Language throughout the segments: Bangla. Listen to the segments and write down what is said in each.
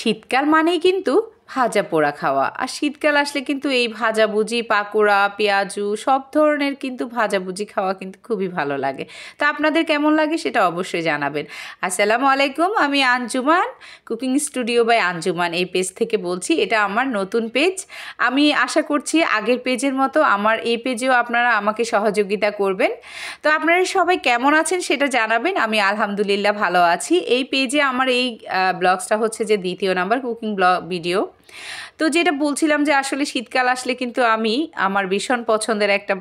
শীতকাল মানেই কিন্তু ভাজা পোড়া খাওয়া। আর শীতকাল আসলে কিন্তু এই ভাজাভুজি, পাকোড়া, পেঁয়াজু সব ধরনের কিন্তু ভাজাভুজি খাওয়া কিন্তু খুবই ভালো লাগে। তো আপনাদের কেমন লাগে সেটা অবশ্যই জানাবেন। আসসালামু আলাইকুম, আমি Anjuman, cooking studio by Anjuman এই পেজ থেকে বলছি। এটা আমার নতুন পেজ। আমি আশা করছি আগের পেজের মতো আমার এই পেজেও আপনারা আমাকে সহযোগিতা করবেন। তো আপনারা সবাই কেমন আছেন সেটা জানাবেন। আমি আলহামদুলিল্লাহ ভালো আছি। এই পেজে আমার এই ব্লগসটা হচ্ছে যে দ্বিতীয় নাম্বার কুকিং ব্লগ ভিডিও। তো যেটা বলছিলাম যে আসলে শীতকাল আসলে কিন্তু আমি আমার ভীষণ পছন্দের একটা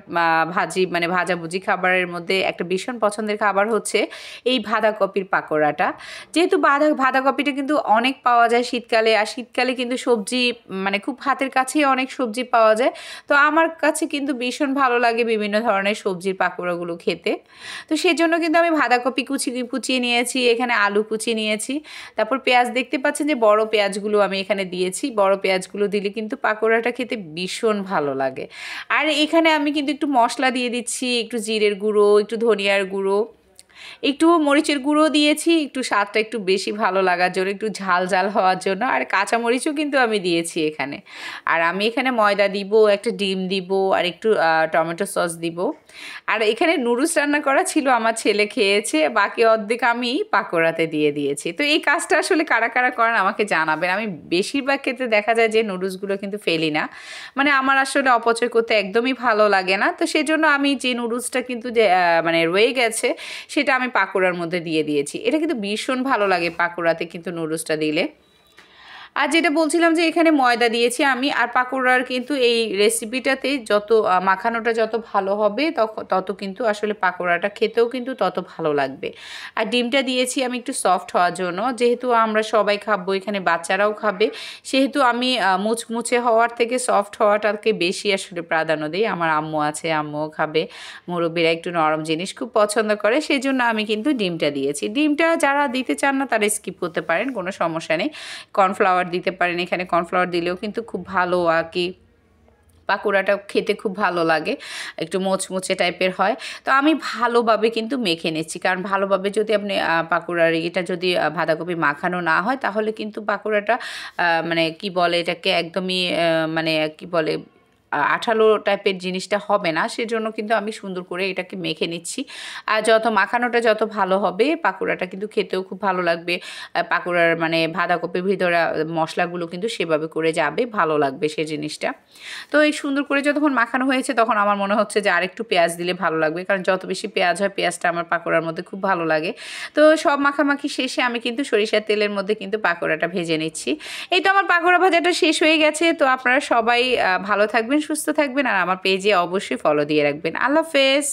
ভাজাভুজি খাবারের মধ্যে একটা ভীষণ পছন্দের খাবার হচ্ছে এই বাঁধাকপির পাকোড়াটা। যেহেতু বাঁধাকপিটা কিন্তু অনেক পাওয়া যায় শীতকালে, আর শীতকালে কিন্তু সবজি খুব হাতের কাছেই অনেক সবজি পাওয়া যায়। তো আমার কাছে কিন্তু ভীষণ ভালো লাগে বিভিন্ন ধরনের সবজির পাকোড়াগুলো খেতে। তো সেজন্য কিন্তু আমি বাঁধাকপি কুচিয়ে নিয়েছি, এখানে আলু কুচিয়ে নিয়েছি, তারপর পেঁয়াজ দেখতে পাচ্ছেন যে বড় পেঁয়াজগুলো আমি এখানে দিয়েছি। বড় পেঁয়াজগুলো দিলে কিন্তু পাকোড়াটা খেতে ভীষণ ভালো লাগে। আর এখানে আমি কিন্তু একটু মশলা দিয়ে দিচ্ছি, একটু জিরের গুঁড়ো, একটু ধনিয়ার গুঁড়ো, একটু মরিচের গুঁড়ো দিয়েছি, একটু স্বাদটা একটু বেশি ভালো লাগার জন্য, একটু ঝাল ঝাল হওয়ার জন্য। আর কাঁচা মরিচও কিন্তু আমি দিয়েছি এখানে। আর আমি এখানে ময়দা দিব, একটা ডিম দিব, আর একটু টমেটো সস দিব। আর এখানে নুডলস রান্না করা ছিল, আমার ছেলে খেয়েছে, বাকি অর্ধেক আমি পাকোড়াতে দিয়ে দিয়েছি। তো এই কাজটা আসলে কারা কারা করেন আমাকে জানাবেন। আমি বেশিরভাগ ক্ষেত্রে দেখা যায় যে নুডলসগুলো কিন্তু ফেলি না, আমার আসলে অপচয় করতে একদমই ভালো লাগে না। তো সেজন্য আমি যে নুডলসটা কিন্তু যে রয়ে গেছে সেটা আমি পাকোড়ার মধ্যে দিয়ে দিয়েছি। এটা কিন্তু ভীষণ ভালো লাগে পাকোড়াতে কিন্তু নুডলসটা দিলে। আর যেটা বলছিলাম যে এখানে ময়দা দিয়েছি আমি। আর পাকোড়ার কিন্তু এই রেসিপিটাতে যত মাখানোটা যত ভালো হবে তত কিন্তু আসলে পাকোড়াটা খেতেও কিন্তু তত ভালো লাগবে। আর ডিমটা দিয়েছি আমি একটু সফট হওয়ার জন্য, যেহেতু আমরা সবাই খাবো, এখানে বাচ্চারাও খাবে, সেহেতু আমি মুচমুচে হওয়ার থেকে সফট হওয়াটাকে বেশি আসলে প্রাধান্য দিই। আমার আম্মু আছে, আম্মুও খাবে, মুরব্বীরা একটু নরম জিনিস খুব পছন্দ করে, সেই জন্য আমি কিন্তু ডিমটা দিয়েছি। ডিমটা যারা দিতে চান না তারা স্কিপ করতে পারেন, কোনো সমস্যা নেই। কর্নফ্লাওয়ার দিতে পারেন, এখানে কর্নফ্লাওয়ার দিলেও কিন্তু খুব ভালো আর কি পাকোড়াটা খেতে খুব ভালো লাগে, একটু মোচমোচে টাইপের হয়। তো আমি ভালোভাবে কিন্তু মেখে নিচ্ছি, কারণ ভালোভাবে যদি আপনি পাকোড়ার এটা যদি বাঁধাকপি মাখানো না হয় তাহলে কিন্তু পাকোড়াটা কি বলে এটাকে একদমই কি বলে আঠালো টাইপের জিনিসটা হবে না। সেজন্য কিন্তু আমি সুন্দর করে এটাকে মেখে নিচ্ছি। আর যত মাখানোটা যত ভালো হবে পাকোড়াটা কিন্তু খেতেও খুব ভালো লাগবে। পাকোড়ার বাঁধাকপির ভিতরে মশলাগুলো কিন্তু সেভাবে করে যাবে, ভালো লাগবে সে জিনিসটা। তো এই সুন্দর করে যতক্ষণ মাখানো হয়েছে তখন আমার মনে হচ্ছে যে আরেকটু পেঁয়াজ দিলে ভালো লাগবে, কারণ যত বেশি পেঁয়াজ হয় পেঁয়াজটা আমার পাকোড়ার মধ্যে খুব ভালো লাগে। তো সব মাখামাখি শেষে আমি কিন্তু সরিষার তেলের মধ্যে কিন্তু পাকোড়াটা ভেজে নিচ্ছি। এই তো আমার পাকোড়া ভাজাটা শেষ হয়ে গেছে। তো আপনারা সবাই ভালো থাকবেন, সুস্থ থাকবেন, আর আমার পেজে অবশ্যই ফলো দিয়ে রাখবেন। আল্লাহ হাফেজ।